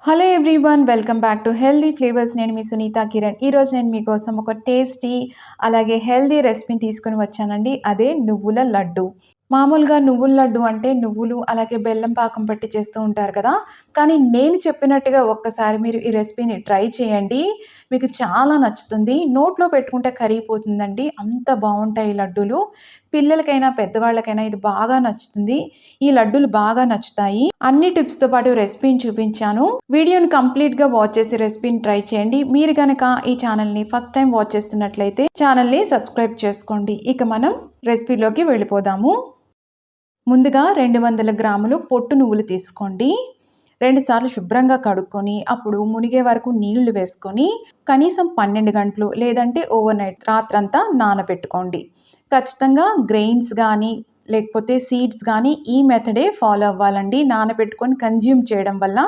Hello everyone, welcome back to healthy flavours. నేను మీ సునీత కిరణ్. ఈరోజు నేను మీకోసం ఒక టేస్టీ అలాగే హెల్దీ రెసిపీని తీసుకొని వచ్చానండి. అదే నువ్వుల లడ్డు. మామూలుగా నువ్వుల లడ్డు అంటే నువ్వులు అలాగే బెల్లం పాకం పట్టి చేస్తూ ఉంటారు కదా. కానీ నేను చెప్పినట్టుగా ఒక్కసారి మీరు ఈ రెసిపీని ట్రై చేయండి. మీకు చాలా నచ్చుతుంది. నోట్లో పెట్టుకుంటే కరిగిపోతుందండి, అంత బాగుంటాయి ఈ లడ్డూలు. పిల్లలకైనా పెద్దవాళ్ళకైనా ఇది బాగా నచ్చుతుంది. ఈ లడ్డూలు బాగా నచ్చుతాయి. అన్ని టిప్స్తో పాటు రెసిపీని చూపించాను. వీడియోని కంప్లీట్గా వాచ్ చేసి రెసిపీని ట్రై చేయండి. మీరు కనుక ఈ ఛానల్ని ఫస్ట్ టైం వాచ్ చేస్తున్నట్లయితే ఛానల్ని సబ్స్క్రైబ్ చేసుకోండి. ఇక మనం రెసిపీలోకి వెళ్ళిపోదాము. ముందుగా 200 గ్రాములు పొట్టు నువ్వులు తీసుకోండి. 2 సార్లు శుభ్రంగా కడుక్కొని అప్పుడు మునిగే వరకు నీళ్లు వేసుకొని కనీసం 12 గంటలు లేదంటే ఓవర్ నైట్ రాత్రంతా నానబెట్టుకోండి. ఖచ్చితంగా గ్రెయిన్స్ కానీ లేకపోతే సీడ్స్ కానీ ఈ మెథడే ఫాలో అవ్వాలండి. నానబెట్టుకొని కన్జ్యూమ్ చేయడం వల్ల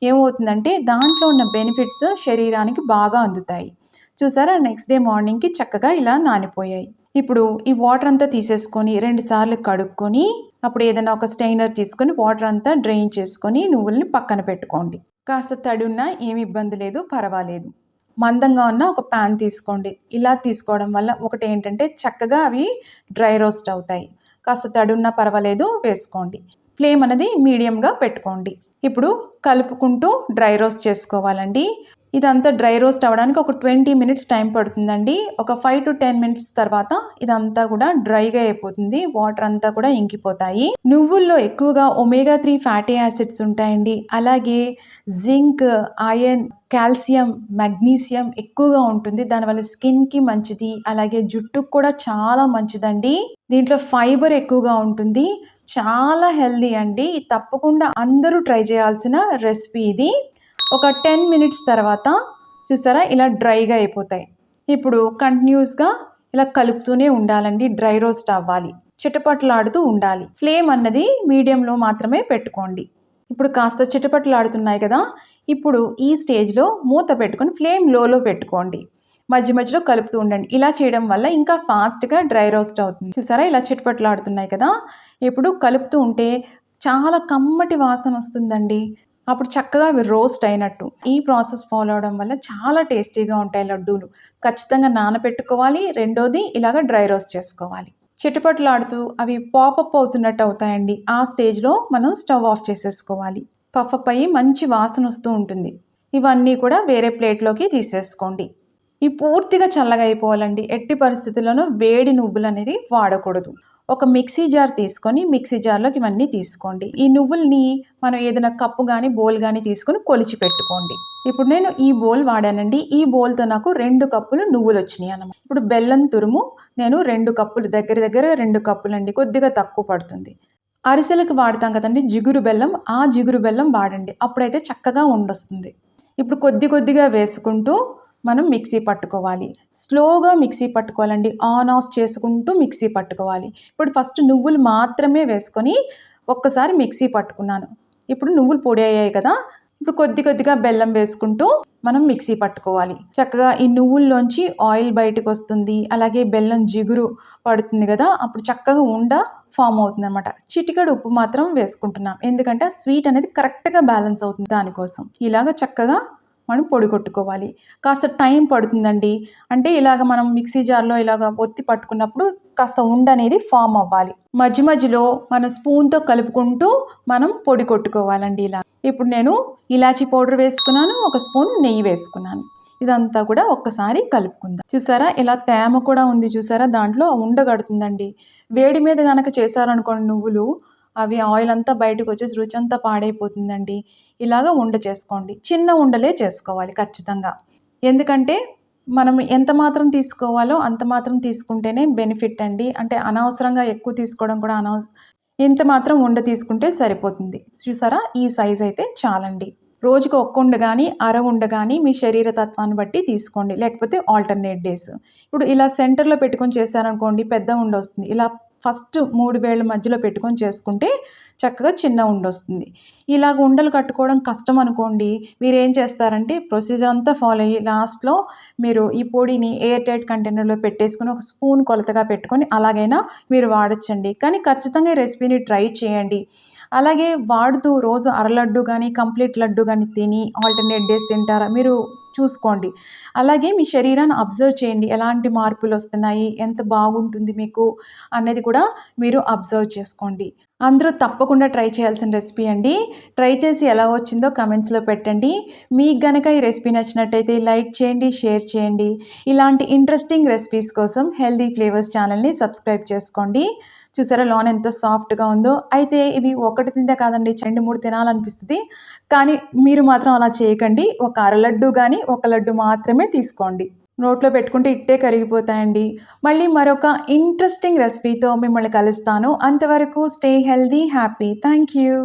ఏమవుతుందంటే దాంట్లో ఉన్న బెనిఫిట్స్ శరీరానికి బాగా అందుతాయి. చూసారా, నెక్స్ట్ డే మార్నింగ్కి చక్కగా ఇలా నానిపోయాయి. ఇప్పుడు ఈ వాటర్ అంతా తీసేసుకొని 2 సార్లు కడుక్కొని అప్పుడు ఏదైనా ఒక స్టెయినర్ తీసుకొని వాటర్ అంతా డ్రైన్ చేసుకొని నువ్వుల్ని పక్కన పెట్టుకోండి. కాస్త తడి ఉన్నా ఏమి ఇబ్బంది లేదు, పర్వాలేదు. మందంగా ఉన్న ఒక ప్యాన్ తీసుకోండి. ఇలా తీసుకోవడం వల్ల ఒకటి ఏంటంటే చక్కగా అవి డ్రై రోస్ట్ అవుతాయి. కాస్త తడి ఉన్నా పర్వాలేదు, వేసుకోండి. ఫ్లేమ్ అనేది మీడియంగా పెట్టుకోండి. ఇప్పుడు కలుపుకుంటూ డ్రై రోస్ట్ చేసుకోవాలండి. ఇదంతా డ్రై రోస్ట్ అవ్వడానికి ఒక 20 మినిట్స్ టైం పడుతుందండి. ఒక 5 to 10 మినిట్స్ తర్వాత ఇదంతా కూడా డ్రైగా అయిపోతుంది. వాటర్ అంతా కూడా ఇంకిపోతాయి. నువ్వుల్లో ఎక్కువగా ఒమేగా 3 ఫ్యాటీ యాసిడ్స్ ఉంటాయండి. అలాగే జింక్, ఐరన్, కాల్షియం, మెగ్నీషియం ఎక్కువగా ఉంటుంది. దానివల్ల స్కిన్కి మంచిది, అలాగే జుట్టుకు కూడా చాలా మంచిదండి. దీంట్లో ఫైబర్ ఎక్కువగా ఉంటుంది. చాలా హెల్దీ అండి. తప్పకుండా అందరూ ట్రై చేయాల్సిన రెసిపీ ఇది. ఒక 10 మినిట్స్ తర్వాత చూసారా ఇలా డ్రైగా అయిపోతాయి. ఇప్పుడు కంటిన్యూస్గా ఇలా కలుపుతూనే ఉండాలండి. డ్రై రోస్ట్ అవ్వాలి, చిటపట్లాడుతూ ఉండాలి. ఫ్లేమ్ అన్నది మీడియంలో మాత్రమే పెట్టుకోండి. ఇప్పుడు కాస్త చిటపట్లాడుతున్నాయి కదా. ఇప్పుడు ఈ స్టేజ్లో మూత పెట్టుకొని ఫ్లేమ్ లోలో పెట్టుకోండి. మధ్య మధ్యలో కలుపుతూ ఉండండి. ఇలా చేయడం వల్ల ఇంకా ఫాస్ట్గా డ్రై రోస్ట్ అవుతుంది. చూసారా ఇలా చిటపట్లాడుతున్నాయి కదా. ఇప్పుడు కలుపుతూ ఉంటే చాలా కమ్మటి వాసన వస్తుందండి. అప్పుడు చక్కగా అవి రోస్ట్ అయినట్టు. ఈ ప్రాసెస్ ఫాలో అవడం వల్ల చాలా టేస్టీగా ఉంటాయి లడ్డూలు. ఖచ్చితంగా నానబెట్టుకోవాలి. రెండోది ఇలాగ డ్రై రోస్ట్ చేసుకోవాలి. చిటపట్లాడుతూ అవి పాపప్ అవుతున్నట్టు అవుతాయండి. ఆ స్టేజ్లో మనం స్టవ్ ఆఫ్ చేసేసుకోవాలి. పఫప్ అయ్యి మంచి వాసన వస్తూ ఉంటుంది. ఇవన్నీ కూడా వేరే ప్లేట్లోకి తీసేసుకోండి. ఇవి పూర్తిగా చల్లగా అయిపోవాలండి. ఎట్టి పరిస్థితుల్లోనూ వేడి నువ్వులు అనేది వాడకూడదు. ఒక మిక్సీ జార్ తీసుకొని మిక్సీ జార్లోకి ఇవన్నీ తీసుకోండి. ఈ నువ్వుల్ని మనం ఏదైనా కప్పు కానీ బౌల్ కానీ తీసుకొని కొలిచి పెట్టుకోండి. ఇప్పుడు నేను ఈ బౌల్ వాడానండి. ఈ బౌల్తో నాకు 2 కప్పులు నువ్వులు వచ్చినాయి అన్నమాట. ఇప్పుడు బెల్లం తురుము నేను 2 కప్పులు, దగ్గర 2 కప్పులు అండి, కొద్దిగా తక్కువ పడుతుంది. అరిసెలకు వాడతాం కదండి జిగురు బెల్లం, ఆ జిగురు బెల్లం వాడండి. అప్పుడైతే చక్కగా ఉండొస్తుంది. ఇప్పుడు కొద్దిగా వేసుకుంటూ మనం మిక్సీ పట్టుకోవాలి. స్లోగా మిక్సీ పట్టుకోవాలండి. ఆన్ ఆఫ్ చేసుకుంటూ మిక్సీ పట్టుకోవాలి. ఇప్పుడు ఫస్ట్ నువ్వులు మాత్రమే వేసుకొని ఒక్కసారి మిక్సీ పట్టుకున్నాను. ఇప్పుడు నువ్వులు పొడి అయ్యాయి కదా. ఇప్పుడు కొద్దిగా బెల్లం వేసుకుంటూ మనం మిక్సీ పట్టుకోవాలి. చక్కగా ఈ నువ్వుల్లోంచి ఆయిల్ బయటకు వస్తుంది. అలాగే బెల్లం జిగురు పడుతుంది కదా. అప్పుడు చక్కగా ఉండ ఫామ్ అవుతుంది అనమాట. చిటికెడు ఉప్పు మాత్రం వేసుకుంటున్నాం, ఎందుకంటే స్వీట్ అనేది కరెక్ట్గా బ్యాలెన్స్ అవుతుంది. దానికోసం ఇలాగ చక్కగా మనం పొడి కొట్టుకోవాలి. కాస్త టైం పడుతుందండి. అంటే ఇలాగ మనం మిక్సీ జార్లో ఇలాగ ఒత్తి పట్టుకున్నప్పుడు కాస్త ఉండ అనేది ఫామ్ అవ్వాలి. మధ్య మధ్యలో మనం స్పూన్తో కలుపుకుంటూ మనం పొడి కొట్టుకోవాలండి ఇలా. ఇప్పుడు నేను ఇలాచీ పౌడర్ వేసుకున్నాను, 1 స్పూన్ నెయ్యి వేసుకున్నాను. ఇదంతా కూడా ఒక్కసారి కలుపుకుందాం. చూసారా ఇలా తేమ కూడా ఉంది. చూసారా దాంట్లో ఉండగడుతుందండి. వేడి మీద కనుక చేశారనుకోండి నువ్వులు, అవి ఆయిల్ అంతా బయటకు వచ్చేసి రుచి అంతా పాడైపోతుందండి. ఇలాగ ఉండ చేసుకోండి. చిన్న ఉండలే చేసుకోవాలి ఖచ్చితంగా. ఎందుకంటే మనం ఎంత మాత్రం తీసుకోవాలో అంత మాత్రం తీసుకుంటేనే బెనిఫిట్ అండి. అంటే అనవసరంగా ఎక్కువ తీసుకోవడం కూడా ఎంత మాత్రం ఉండ తీసుకుంటే సరిపోతుంది. చూసారా ఈ సైజ్ అయితే చాలండి. రోజుకు 1 ఉండ కానీ అర ఉండ కానీ మీ శరీర తత్వాన్ని బట్టి తీసుకోండి, లేకపోతే ఆల్టర్నేట్ డేస్. ఇప్పుడు ఇలా సెంటర్లో పెట్టుకొని చేశారనుకోండి పెద్ద ఉండ వస్తుంది. ఇలా ఫస్ట్ 3 వేళ్ళ మధ్యలో పెట్టుకొని చేసుకుంటే చక్కగా చిన్న ఉండ వస్తుంది. ఇలాగ ఉండలు కట్టుకోవడం కష్టం అనుకోండి, మీరు ఏం చేస్తారంటే ప్రొసీజర్ అంతా ఫాలో అయ్యి లాస్ట్లో మీరు ఈ పొడిని ఎయిర్ టైట్ కంటైనర్లో పెట్టేసుకొని 1 స్పూన్ కొలతగా పెట్టుకొని అలాగైనా మీరు వాడచ్చండి. కానీ ఖచ్చితంగా ఈ రెసిపీని ట్రై చేయండి. అలాగే వాడుతూ రోజు అర లడ్డు గానీ, కంప్లీట్ లడ్డు గానీ తిని ఆల్టర్‌నేట్ డేస్ తింటారా? మీరు చూసుకోండి. అలాగే మీ శరీరాన్ని అబ్జర్వ్ చేయండి. ఎలాంటి మార్పులొస్తున్నాయి? ఎంత బాగుంటుంది మీకు అనేది కూడా మీరు అబ్జర్వ్ చేసుకోండి. అందరూ తప్పకుండా ట్రై చేయాల్సిన రెసిపీ అండి. ట్రై చేసి ఎలా వచ్చిందో కామెంట్స్‌లో పెట్టండి. మీకు గనక ఈ రెసిపీ నచ్చినట్టయితే లైక్ చేయండి, షేర్ చేయండి. ఇలాంటి ఇంట్రెస్టింగ్ రెసిపీస్ కోసం హెల్తీ ఫ్లేవర్స్ ఛానల్‌ని సబ్స్క్రైబ్ చేసుకోండి. చూసారా లోన ఎంత సాఫ్ట్‌గా ఉందో. అయితే ఇవి ఒకటి తింటే కాదండి 2, 3 తినాలనిపిస్తది. కానీ మీరు మాత్రం అలా చేయకండి. ఒక అర లడ్డు గాని, ఒక లడ్డు మాత్రమే తీసుకోండి. నోట్లో పెట్టుకుంటే ఇట్టే కరిగిపోతాయండి. మళ్ళీ మరొక ఇంట్రెస్టింగ్ రెసిపీతో మిమ్మల్ని కలుస్తాను. అంతవరకు stay healthy, happy. Thank you.